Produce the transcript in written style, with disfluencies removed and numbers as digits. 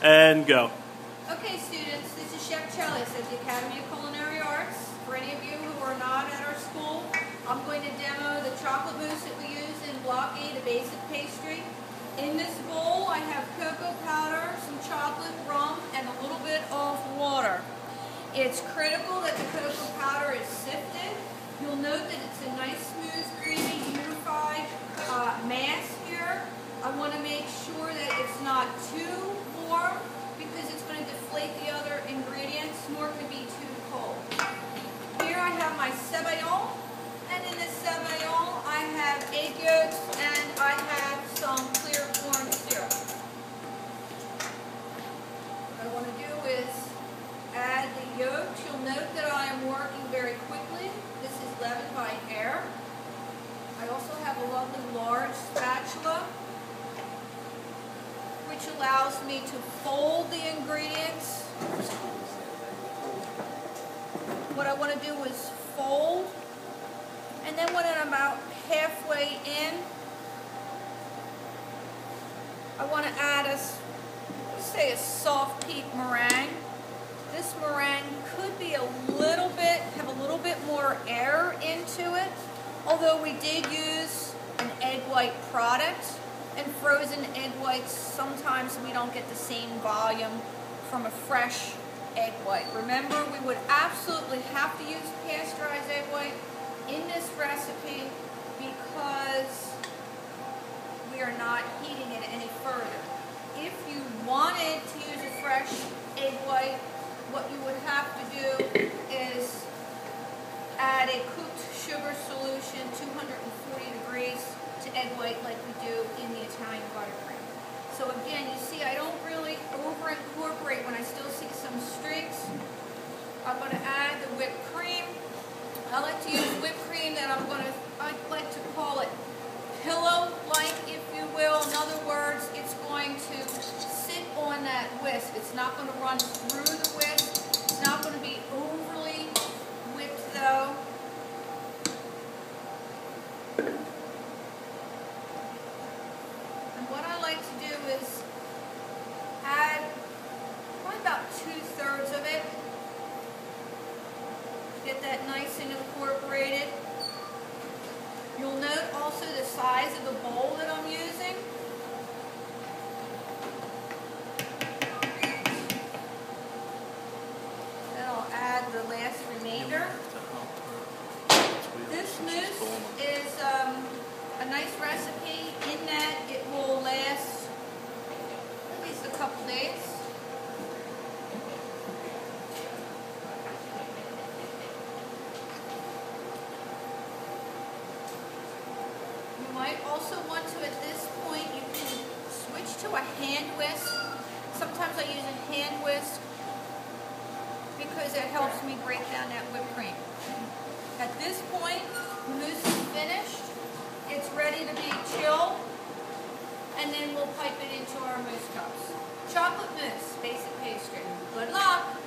And go. Okay, students, this is Chef Chelius at the Academy of Culinary Arts. For any of you who are not at our school, I'm going to demo the chocolate mousse that we use in Block A, the basic pastry. In this bowl, I have cocoa powder, some chocolate, rum, and a little bit of water. It's critical that the cocoa powder is sifted. You'll note that it's a nice, smooth, creamy, unified mass here. I want to make sure that it's not too warm because it's going to deflate the other ingredients, nor can be too cold. Here I have my cebayon, and in this cebayon I have egg yolks and I have some clear corn syrup. What I want to do is add the yolks. You'll note that I am working very quickly. This is leavened by air. I also have a lovely large spatula, which allows me to fold the ingredients. What I want to do is fold, and then when I'm about halfway in, I want to add let's say a soft peak meringue. This meringue could be have a little bit more air into it, although we did use an egg white product. And frozen egg whites, sometimes we don't get the same volume from a fresh egg white. Remember, we would absolutely have to use pasteurized egg white in this recipe because we are not heating it any further. If you wanted to use a fresh egg white, what you would have to do is add a cooked sugar solution, 240 degrees, to egg white like we do in the Italian buttercream. So again, you see I don't really over-incorporate when I still see some streaks. I'm going to add the whipped cream. I like to use whipped cream that I like to call it pillow-like, if you will. In other words, it's going to sit on that whisk. It's not going to run through the whisk. It's not going to be overly whipped though. What I like to do is add probably about 2/3 of it. Get that nice and incorporated. You'll note also the size of the bowl that I'm using. Then I'll add the last remainder. This mousse is a nice recipe in that it will last at least a couple days. You might also want to, at this point, you can switch to a hand whisk. Sometimes I use a hand whisk because it helps me break down that whipped cream. At this point, the mousse is finished. It's ready to be chilled, and then we'll pipe it into our mousse cups. Chocolate mousse, basic pastry. Good luck!